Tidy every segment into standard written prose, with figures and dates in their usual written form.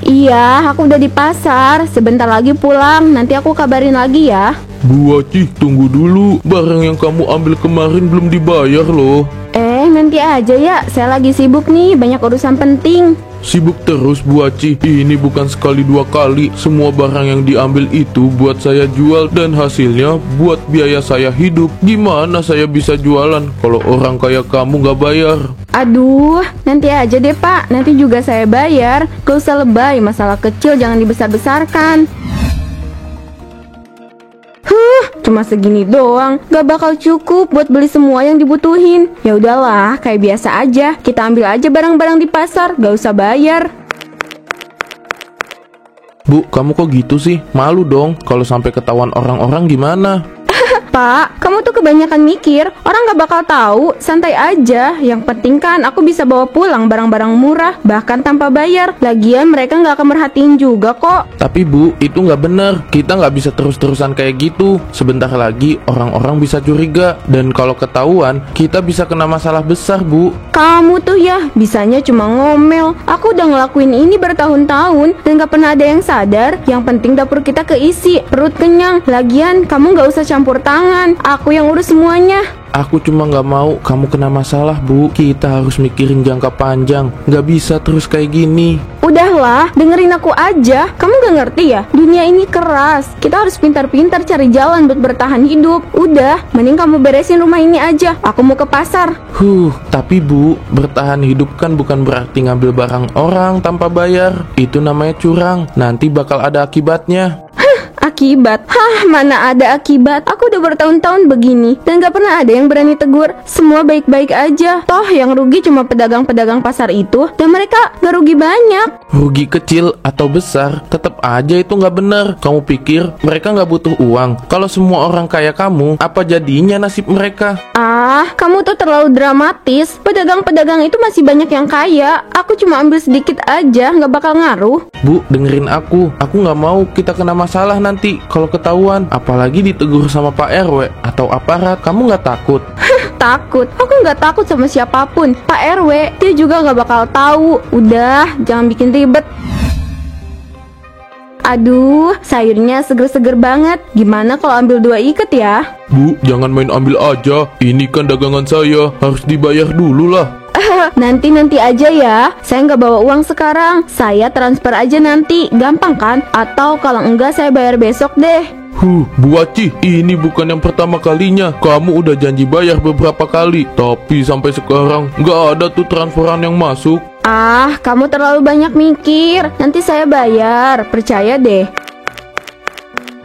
Iya, aku udah di pasar. Sebentar lagi pulang, nanti aku kabarin lagi ya. Bu Aci, tunggu dulu. Barang yang kamu ambil kemarin belum dibayar loh. Nanti aja ya, saya lagi sibuk nih, banyak urusan penting. Sibuk terus Bu Aci. Ini bukan sekali dua kali. Semua barang yang diambil itu buat saya jual dan hasilnya buat biaya saya hidup. Gimana saya bisa jualan kalau orang kayak kamu gak bayar? Aduh, nanti aja deh Pak, nanti juga saya bayar. Gak usah lebay, masalah kecil jangan dibesar-besarkan. Cuma segini doang, gak bakal cukup buat beli semua yang dibutuhin. Ya udahlah, kayak biasa aja. Kita ambil aja barang-barang di pasar, gak usah bayar. Bu, kamu kok gitu sih? Malu dong kalau sampai ketahuan orang-orang gimana? Pak, kamu tuh kebanyakan mikir. Orang gak bakal tahu, santai aja. Yang penting kan aku bisa bawa pulang barang-barang murah, bahkan tanpa bayar. Lagian mereka gak akan merhatiin juga kok. Tapi Bu, itu nggak bener. Kita nggak bisa terus-terusan kayak gitu. Sebentar lagi orang-orang bisa curiga. Dan kalau ketahuan, kita bisa kena masalah besar Bu. Kamu tuh ya, bisanya cuma ngomel. Aku udah ngelakuin ini bertahun-tahun dan gak pernah ada yang sadar. Yang penting dapur kita keisi, perut kenyang. Lagian kamu gak usah campur tangan, aku yang urus semuanya. Aku cuma nggak mau kamu kena masalah Bu. Kita harus mikirin jangka panjang. Nggak bisa terus kayak gini. Udahlah, dengerin aku aja. Kamu gak ngerti ya? Dunia ini keras. Kita harus pintar-pintar cari jalan buat bertahan hidup. Udah, mending kamu beresin rumah ini aja. Aku mau ke pasar. Tapi Bu, bertahan hidup kan bukan berarti ngambil barang orang tanpa bayar. Itu namanya curang. Nanti bakal ada akibatnya. Akibat? Mana ada akibat? Aku udah bertahun-tahun begini dan gak pernah ada yang berani tegur. Semua baik-baik aja. Toh yang rugi cuma pedagang-pedagang pasar itu, dan mereka gak rugi banyak. Rugi kecil atau besar, tetap aja itu nggak benar. Kamu pikir mereka nggak butuh uang? Kalau semua orang kayak kamu, apa jadinya nasib mereka? Kamu tuh terlalu dramatis. Pedagang-pedagang itu masih banyak yang kaya. Aku cuma ambil sedikit aja, gak bakal ngaruh. Bu, dengerin aku. Aku nggak mau kita kena masalah nanti kalau ketahuan. Apalagi ditegur sama Pak RW atau aparat. Kamu nggak takut? Takut? Aku nggak takut sama siapapun. Pak RW, dia juga nggak bakal tahu. Udah, jangan bikin ribet. Aduh, sayurnya seger-seger banget. Gimana kalau ambil 2 ikat ya? Bu, jangan main ambil aja. Ini kan dagangan saya, harus dibayar dulu lah. Nanti aja ya. Saya nggak bawa uang sekarang. Saya transfer aja nanti. Gampang kan? Atau kalau enggak saya bayar besok deh. Bu Aci, ini bukan yang pertama kalinya. Kamu udah janji bayar beberapa kali, tapi sampai sekarang nggak ada tuh transferan yang masuk. Kamu terlalu banyak mikir. Nanti saya bayar, percaya deh.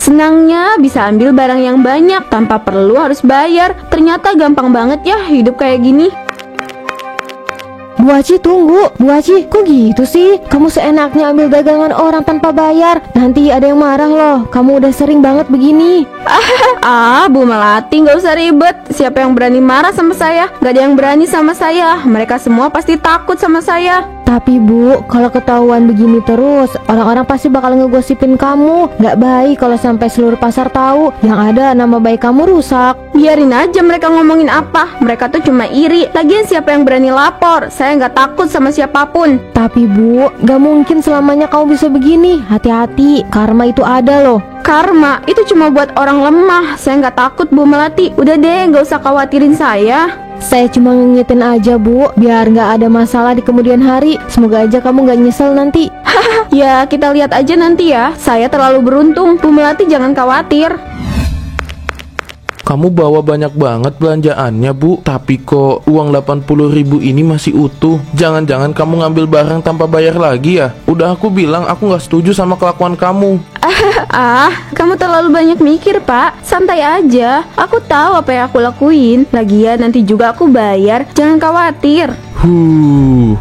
Senangnya bisa ambil barang yang banyak tanpa perlu harus bayar. Ternyata gampang banget ya hidup kayak gini. Bu Aci, tunggu. Bu Aci, kok gitu sih? Kamu seenaknya ambil dagangan orang tanpa bayar. Nanti ada yang marah loh. Kamu udah sering banget begini. Bu Melati, gak usah ribet. Siapa yang berani marah sama saya? Gak ada yang berani sama saya. Mereka semua pasti takut sama saya. Tapi Bu, kalau ketahuan begini terus, orang-orang pasti bakal ngegosipin kamu. Gak baik kalau sampai seluruh pasar tahu. Yang ada nama baik kamu rusak. Biarin aja mereka ngomongin apa. Mereka tuh cuma iri. Lagian siapa yang berani lapor? Saya nggak takut sama siapapun. Tapi Bu, gak mungkin selamanya kamu bisa begini. Hati-hati, karma itu ada loh. Karma itu cuma buat orang lemah. Saya nggak takut Bu Melati. Udah deh, nggak usah khawatirin saya. Saya cuma ngingetin aja Bu, biar nggak ada masalah di kemudian hari. Semoga aja kamu nggak nyesel nanti. Ya, kita lihat aja nanti ya. Saya terlalu beruntung. Bu Melati jangan khawatir. Kamu bawa banyak banget belanjaannya Bu. Tapi kok uang 80.000 ini masih utuh. Jangan-jangan kamu ngambil barang tanpa bayar lagi ya? Udah aku bilang aku gak setuju sama kelakuan kamu. Kamu terlalu banyak mikir Pak. Santai aja. Aku tahu apa yang aku lakuin. Lagian nanti juga aku bayar. Jangan khawatir.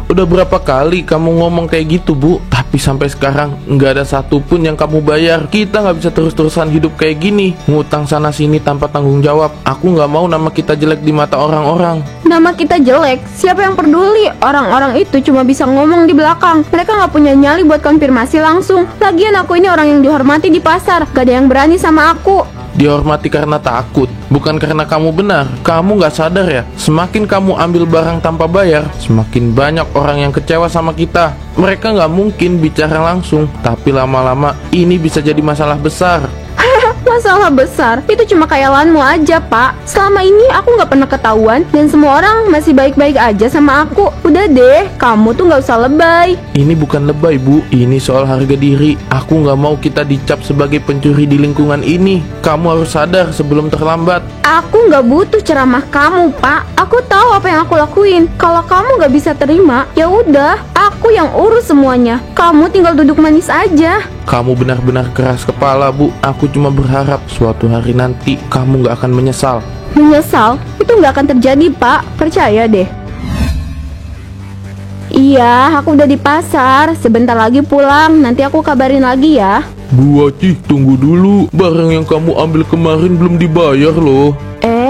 Udah berapa kali kamu ngomong kayak gitu Bu? Tapi sampai sekarang nggak ada satupun yang kamu bayar. Kita nggak bisa terus-terusan hidup kayak gini, ngutang sana sini tanpa tanggung jawab. Aku nggak mau nama kita jelek di mata orang-orang. Nama kita jelek? Siapa yang peduli? Orang-orang itu cuma bisa ngomong di belakang. Mereka nggak punya nyali buat konfirmasi langsung. Lagian aku ini orang yang dihormati di pasar. Gak ada yang berani sama aku. dihormati karena takut, bukan karena kamu benar. Kamu nggak sadar ya, semakin kamu ambil barang tanpa bayar, semakin banyak orang yang kecewa sama kita. Mereka nggak mungkin bicara langsung, tapi lama-lama ini bisa jadi masalah besar. Masalah besar? Itu cuma khayalanmu aja, Pak. Selama ini aku nggak pernah ketahuan dan semua orang masih baik-baik aja sama aku. Udah deh, kamu tuh nggak usah lebay. Ini bukan lebay, Bu. Ini soal harga diri. Aku nggak mau kita dicap sebagai pencuri di lingkungan ini. Kamu harus sadar sebelum terlambat. Aku nggak butuh ceramah kamu, Pak. Aku tahu apa yang aku lakuin. Kalau kamu nggak bisa terima, ya udah, aku yang urus semuanya. Kamu tinggal duduk manis aja. Kamu benar-benar keras kepala, Bu. Aku cuma berharap suatu hari nanti kamu nggak akan menyesal. Menyesal? Itu nggak akan terjadi, Pak. Percaya deh. Iya, aku udah di pasar. Sebentar lagi pulang. Nanti aku kabarin lagi ya. Bu Aci, tunggu dulu. Barang yang kamu ambil kemarin belum dibayar loh.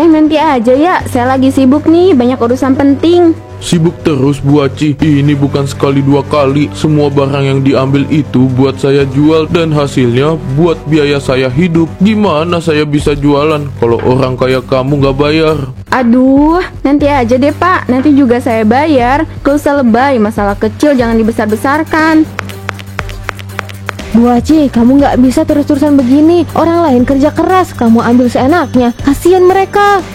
Nanti aja ya. Saya lagi sibuk nih. Banyak urusan penting. Sibuk terus, Bu Aci. Ini bukan sekali dua kali. Semua barang yang diambil itu buat saya jual dan hasilnya buat biaya saya hidup. Gimana saya bisa jualan kalau orang kayak kamu nggak bayar? Aduh, nanti aja deh, Pak. Nanti juga saya bayar. Gak usah lebay. Masalah kecil jangan dibesar-besarkan. Bu Aci, kamu nggak bisa terus-terusan begini. Orang lain kerja keras, kamu ambil seenaknya. Kasihan mereka.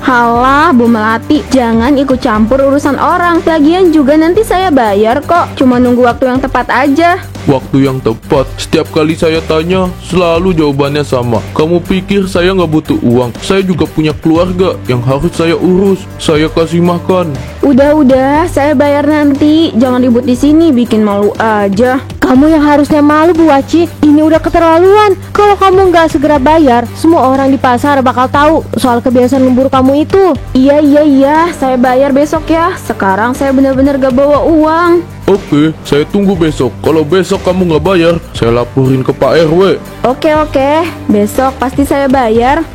Halah, Bu Melati, jangan ikut campur urusan orang. Lagian juga nanti saya bayar kok. Cuma nunggu waktu yang tepat aja. Waktu yang tepat. Setiap kali saya tanya, selalu jawabannya sama. Kamu pikir saya nggak butuh uang? Saya juga punya keluarga yang harus saya urus. Saya kasih makan. Udah, saya bayar nanti. Jangan ribut di sini, bikin malu aja. Kamu yang harusnya malu, Bu Aci. Ini udah keterlaluan. Kalau kamu nggak segera bayar, semua orang di pasar bakal tahu soal kebiasaan lembur kamu itu. Iya, saya bayar besok ya. Sekarang saya benar-benar gak bawa uang. Oke, saya tunggu besok. Kalau besok kamu nggak bayar, saya laporin ke Pak RW. Oke, besok pasti saya bayar.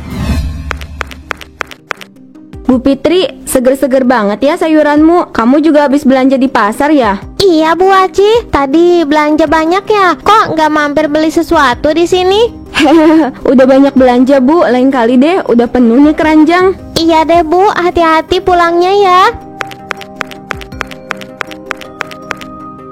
Bu Fitri, seger-seger banget ya sayuranmu. Kamu juga habis belanja di pasar ya? Iya, Bu Aci. Tadi belanja banyak ya. Kok nggak mampir beli sesuatu di sini? Udah banyak belanja, Bu. Lain kali deh, udah penuh nih keranjang. Iya deh, Bu. Hati-hati pulangnya ya.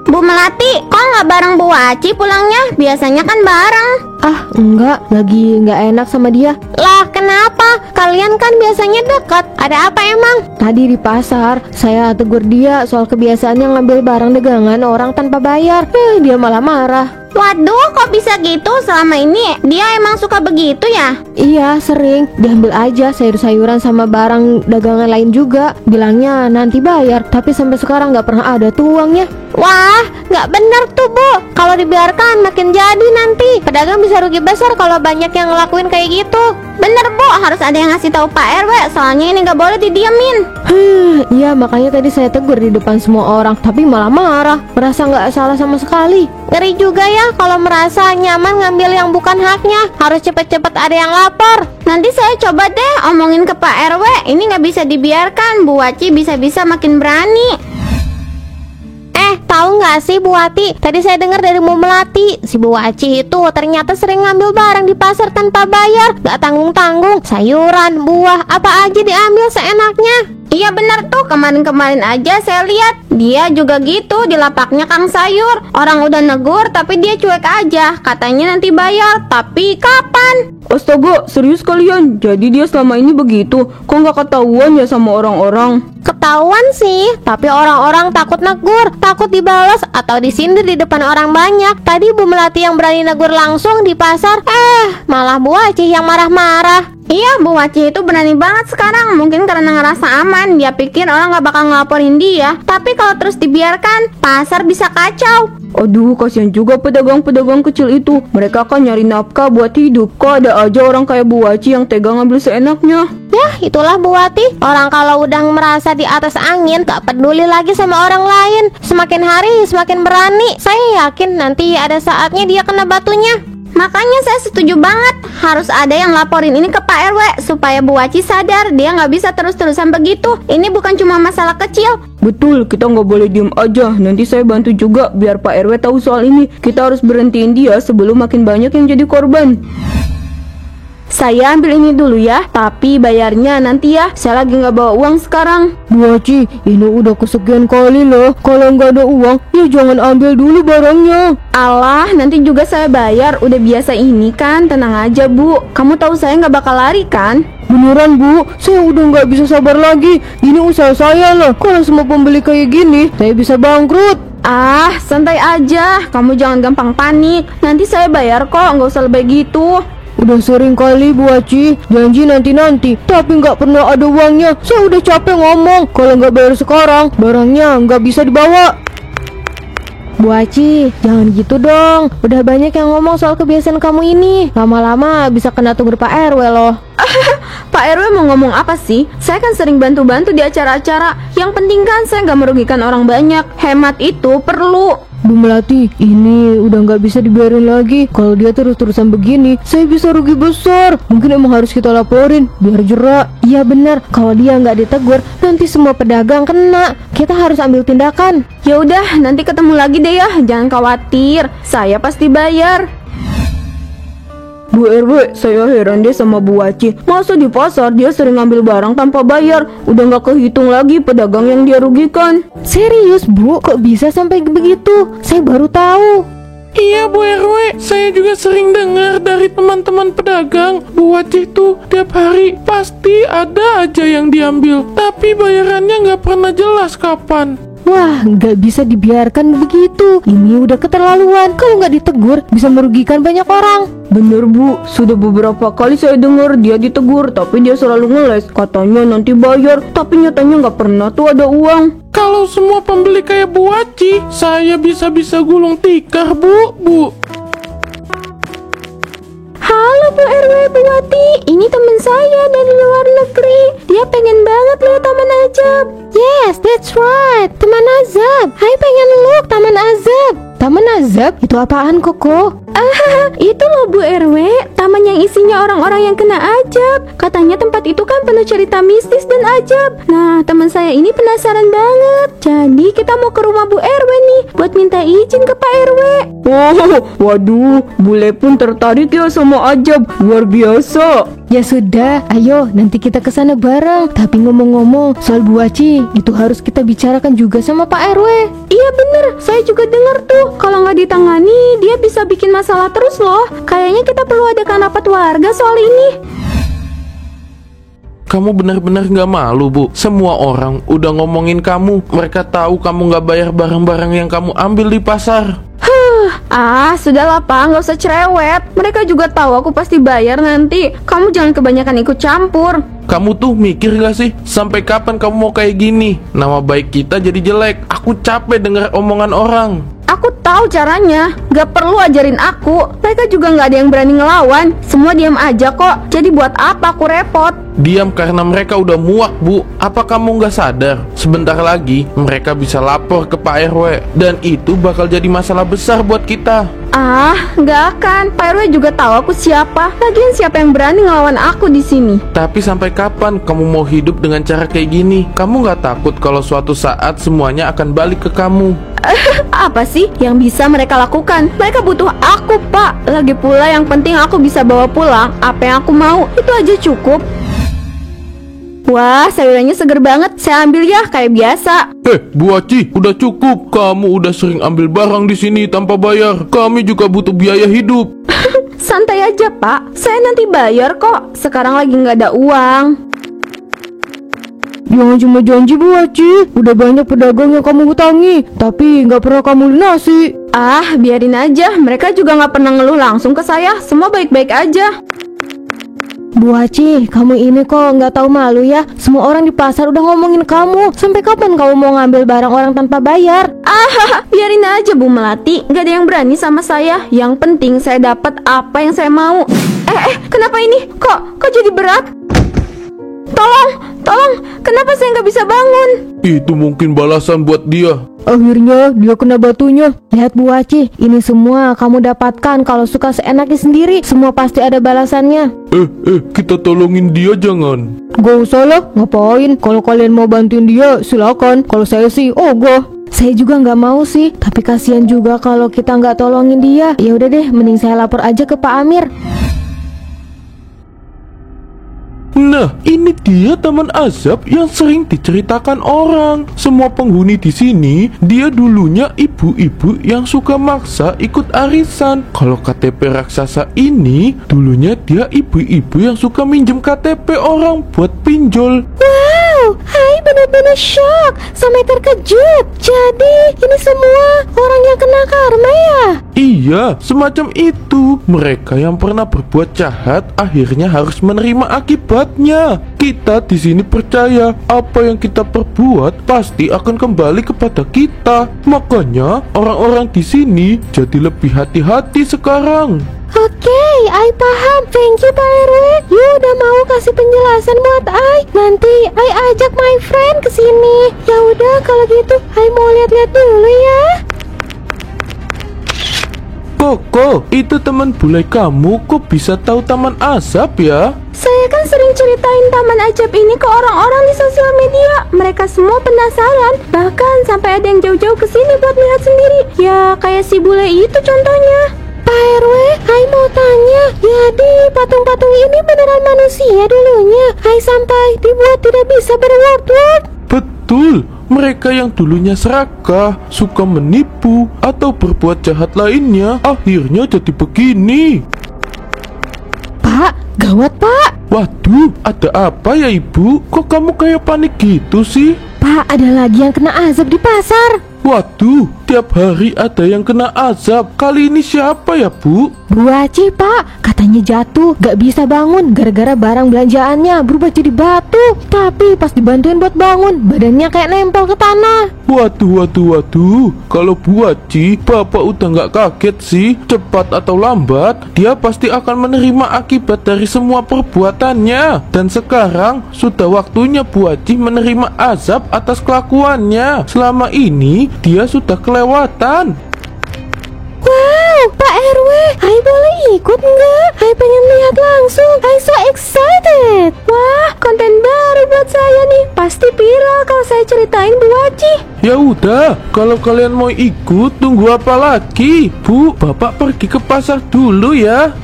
Bu Melati, kok nggak bareng Bu Aci pulangnya? Biasanya kan bareng. Ah, enggak. Lagi nggak enak sama dia. Lah, kenapa? Kalian kan biasanya dekat. Ada apa emang? Tadi di pasar, saya tegur dia soal kebiasaannya ngambil barang dagangan orang tanpa bayar. Dia malah marah. Waduh, kok bisa gitu? Selama ini dia emang suka begitu ya? Iya, sering. Diambil aja sayur-sayuran sama barang dagangan lain juga. Bilangnya nanti bayar, tapi sampai sekarang nggak pernah ada tuh uangnya. Wah, nggak benar tuh, Bu. Kalau dibiarkan makin jadi nanti. Pedagang bisa rugi besar kalau banyak yang ngelakuin kayak gitu. Bener, Bu. Harus ada yang ngasih tahu Pak RW. Soalnya ini nggak boleh didiamin. Iya, makanya tadi saya tegur di depan semua orang, tapi malah marah. Merasa nggak salah sama sekali. Ngeri juga ya kalau merasa nyaman ngambil yang bukan haknya. Harus cepet-cepet ada yang lapor. Nanti saya coba deh omongin ke Pak RW. Ini nggak bisa dibiarkan. Bu Aci bisa-bisa makin berani. Tahu nggak sih Bu Wati? Tadi saya dengar dari Bu Melati, si Bu Aci itu ternyata sering ngambil barang di pasar tanpa bayar, nggak tanggung-tanggung. Sayuran, buah, apa aja diambil seenaknya. Iya benar tuh, kemarin-kemarin aja saya lihat dia juga gitu di lapaknya Kang Sayur. Orang udah negur tapi dia cuek aja. Katanya nanti bayar, tapi kapan? Astaga, serius kalian? Jadi dia selama ini begitu? Kok nggak ketahuan ya sama orang-orang? Ketahuan sih, tapi orang-orang takut negur, takut dibalas atau disindir di depan orang banyak. Tadi Bu Melati yang berani negur langsung di pasar, malah Bu Aci yang marah-marah. Iya, Bu Aci itu berani banget sekarang. Mungkin karena ngerasa aman. Dia pikir orang gak bakal ngelaporin dia. Tapi kalau terus dibiarkan, pasar bisa kacau. Aduh, kasihan juga pedagang-pedagang kecil itu. Mereka kan nyari nafkah buat hidup. Kok ada aja orang kayak Bu Aci yang tega ngambil seenaknya? Ya, itulah Bu Wati. Orang kalau udah merasa di atas angin, gak peduli lagi sama orang lain. Semakin hari semakin berani. Saya yakin nanti ada saatnya dia kena batunya. Makanya saya setuju banget. Harus ada yang laporin ini ke Pak RW supaya Bu Aci sadar dia nggak bisa terus-terusan begitu. Ini bukan cuma masalah kecil. Betul, kita nggak boleh diem aja. Nanti saya bantu juga biar Pak RW tahu soal ini. Kita harus berhentiin dia sebelum makin banyak yang jadi korban. Saya ambil ini dulu ya, tapi bayarnya nanti ya. Saya lagi nggak bawa uang sekarang. Bu Aci, ini udah kesekian kali loh. Kalau nggak ada uang, ya jangan ambil dulu barangnya. Alah, nanti juga saya bayar. Udah biasa ini kan, tenang aja Bu. Kamu tahu saya nggak bakal lari kan? Beneran Bu, saya udah nggak bisa sabar lagi. Ini usaha saya loh. Kalau semua pembeli kayak gini, saya bisa bangkrut. Ah, santai aja. Kamu jangan gampang panik. Nanti saya bayar kok, nggak usah lebay gitu. Udah sering kali Bu Aci janji nanti-nanti, tapi nggak pernah ada uangnya. Saya udah capek ngomong. Kalau nggak bayar sekarang, barangnya nggak bisa dibawa. Bu Aci, jangan gitu dong. Udah banyak yang ngomong soal kebiasaan kamu ini. Lama-lama bisa kena tugur Pak RW loh. Pak RW mau ngomong apa sih? Saya kan sering bantu-bantu di acara-acara. Yang penting kan saya nggak merugikan orang banyak. Hemat itu perlu. Bu Melati, ini udah nggak bisa dibiarin lagi. Kalau dia terus-terusan begini, saya bisa rugi besar. Mungkin emang harus kita laporin, biar jerak. Iya benar, kalau dia nggak ditegur, nanti semua pedagang kena. Kita harus ambil tindakan. Ya udah, nanti ketemu lagi deh ya. Jangan khawatir, saya pasti bayar. Bu RW, saya heran deh sama Bu Aci. Masa di pasar dia sering ngambil barang tanpa bayar? Udah nggak kehitung lagi pedagang yang dia rugikan. Serius Bu, kok bisa sampai begitu? Saya baru tahu. Iya Bu RW, saya juga sering dengar dari teman-teman pedagang. Bu Aci tuh tiap hari pasti ada aja yang diambil, tapi bayarannya nggak pernah jelas kapan. Wah, nggak bisa dibiarkan begitu. Ini udah keterlaluan. Kalau nggak ditegur, bisa merugikan banyak orang. Bener Bu, sudah beberapa kali saya dengar dia ditegur, tapi dia selalu ngeles. Katanya nanti bayar, tapi nyatanya nggak pernah tuh ada uang. Kalau semua pembeli kayak Bu Aci, saya bisa-bisa gulung tikar Bu. Halo Bu RW, Bu Wati. Ini teman saya dari luar negeri. Dia pengen banget lihat Taman Ajab. Yes, that's right. Taman Azab. Hai, pengen look Taman Azab. Taman Azab? Itu apaan Koko? Itu loh Bu RW, taman yang isinya orang-orang yang kena ajab. Katanya tempat itu kan penuh cerita mistis dan ajab. Nah, teman saya ini penasaran banget. Jadi kita mau ke rumah Bu RW nih buat minta izin ke Pak RW. Oh, waduh, bule pun tertarik ya sama ajab. Luar biasa. Ya sudah, ayo nanti kita ke sana bareng. Tapi ngomong-ngomong soal Bu Aci, itu harus kita bicarakan juga sama Pak RW. Iya bener, saya juga dengar tuh. Kalau nggak ditangani, dia bisa bikin masalah terus loh. Kayaknya kita perlu adakan rapat warga soal ini. Kamu benar-benar nggak malu Bu? Semua orang udah ngomongin kamu. Mereka tahu kamu nggak bayar barang-barang yang kamu ambil di pasar. Sudahlah Pak, nggak usah cerewet. Mereka juga tahu aku pasti bayar nanti. Kamu jangan kebanyakan ikut campur. Kamu tuh mikir gak sih? Sampai kapan kamu mau kayak gini? Nama baik kita jadi jelek. Aku capek dengar omongan orang. Aku tahu caranya, gak perlu ajarin aku. Mereka juga gak ada yang berani ngelawan. Semua diam aja kok. Jadi buat apa aku repot? Diam karena mereka udah muak Bu. Apa kamu gak sadar? Sebentar lagi mereka bisa lapor ke Pak RW. Dan itu bakal jadi masalah besar buat kita. Gak akan. Pak RW juga tahu aku siapa. Lagian siapa yang berani ngelawan aku di sini? Tapi sampai kapan kamu mau hidup dengan cara kayak gini? Kamu gak takut kalau suatu saat semuanya akan balik ke kamu? Apa sih yang bisa mereka lakukan? Mereka butuh aku Pak. Lagi pula yang penting aku bisa bawa pulang apa yang aku mau. Itu aja cukup. Wah, sayurannya seger banget. Saya ambil ya, kayak biasa. Bu Aci, udah cukup. Kamu udah sering ambil barang di sini tanpa bayar. Kami juga butuh biaya hidup. Santai aja Pak, saya nanti bayar kok. Sekarang lagi nggak ada uang. Jangan cuma janji Bu Aci. Udah banyak pedagang yang kamu hutangi, tapi nggak pernah kamu lunasi. Biarin aja. Mereka juga nggak pernah ngeluh langsung ke saya. Semua baik-baik aja. Bu Aci, kamu ini kok nggak tahu malu ya? Semua orang di pasar udah ngomongin kamu. Sampai kapan kamu mau ngambil barang orang tanpa bayar? Biarin aja Bu Melati. Gak ada yang berani sama saya. Yang penting saya dapat apa yang saya mau. Kenapa ini? Kok jadi berat? Tolong, kenapa saya nggak bisa bangun? Itu mungkin balasan buat dia. Akhirnya dia kena batunya. Lihat Bu Aci, ini semua kamu dapatkan kalau suka seenaknya sendiri. Semua pasti ada balasannya. Kita tolongin dia jangan. Gak usah lah, ngapain? Kalau kalian mau bantuin dia, silakan. Kalau saya sih, saya juga nggak mau sih. Tapi kasihan juga kalau kita nggak tolongin dia. Ya udah deh, mending saya lapor aja ke Pak Amir. Nah, ini dia taman azab yang sering diceritakan orang. Semua penghuni di sini, dia dulunya ibu-ibu yang suka maksa ikut arisan. Kalau KTP raksasa ini, dulunya dia ibu-ibu yang suka minjem KTP orang buat pinjol. Wow, Hai benar-benar shock sampai terkejut. Jadi ini semua orang yang kena karma ya? Iya, semacam itu. Mereka yang pernah berbuat jahat akhirnya harus menerima akibatnya. Kita di sini percaya apa yang kita perbuat pasti akan kembali kepada kita. Makanya orang-orang di sini jadi lebih hati-hati sekarang. Oke, Ai paham. Thank you Pak RW. You udah mau kasih penjelasan buat Ai. Nanti Ai ajak my friend ke sini. Ya udah kalau gitu Ai mau lihat-lihat dulu ya. Koko, itu teman bule kamu kok bisa tahu taman azab ya? Saya kan sering ceritain taman ajaib ini ke orang-orang di sosial media. Mereka semua penasaran. Bahkan sampai ada yang jauh-jauh ke sini buat lihat sendiri. Ya kayak si bule itu contohnya. Pak RW, Ai mau tanya. Jadi patung-patung ini beneran manusia dulunya? Ai sampai dibuat tidak bisa berword-word. Betul, mereka yang dulunya serakah, suka menipu, atau berbuat jahat lainnya, akhirnya jadi begini. Pak, gawat Pak. Waduh, ada apa ya ibu? Kok kamu kayak panik gitu sih? Pak, ada lagi yang kena azab di pasar. Waduh, tiap hari ada yang kena azab. Kali ini siapa ya bu? Bu Aci Pak, katanya jatuh, gak bisa bangun gara-gara barang belanjaannya berubah jadi batu. Tapi pas dibantuin buat bangun, badannya kayak nempel ke tanah. Waduh. Kalau Bu Aci, Bapak udah gak kaget sih. Cepat atau lambat, dia pasti akan menerima akibat dari semua perbuatannya. Dan sekarang, sudah waktunya Bu Aci menerima azab atas kelakuannya. Selama ini, dia sudah kelewatan. Wow, Pak RW, Hai boleh ikut nggak? Hai pengen lihat langsung, Hai so excited. Wah, konten baru buat saya nih. Pasti viral kalau saya ceritain Bu Aci. Ya udah, kalau kalian mau ikut, tunggu apa lagi? Bu, Bapak pergi ke pasar dulu ya.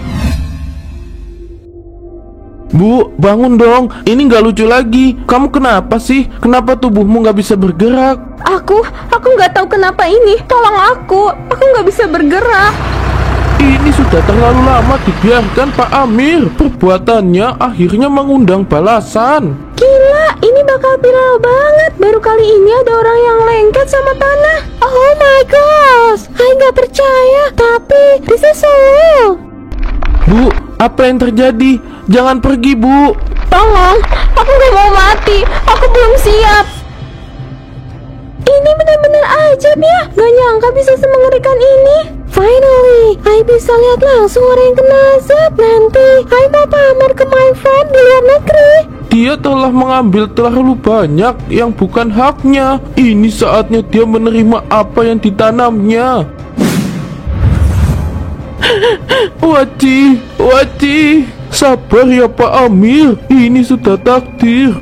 Bu, bangun dong. Ini nggak lucu lagi. Kamu kenapa sih? Kenapa tubuhmu nggak bisa bergerak? Aku nggak tahu kenapa ini. Tolong aku nggak bisa bergerak. Ini sudah terlalu lama dibiarkan Pak Amir. Perbuatannya akhirnya mengundang balasan. Gila, ini bakal viral banget. Baru kali ini ada orang yang lengket sama tanah. Oh my gosh, Hai nggak percaya, tapi this is so real. Bu, apa yang terjadi? Jangan pergi, Bu. Tolong, aku nggak mau mati. Aku belum siap. Ini benar-benar ajaib ya. Gak nyangka bisa semengerikan ini. Finally, Hai bisa lihat langsung orang yang kena azab. Nanti Hai mau pamer ke my friend di luar negeri. Dia telah mengambil terlalu banyak yang bukan haknya. Ini saatnya dia menerima apa yang ditanamnya. Waci, sabar ya Pak Amir. Ini sudah takdir.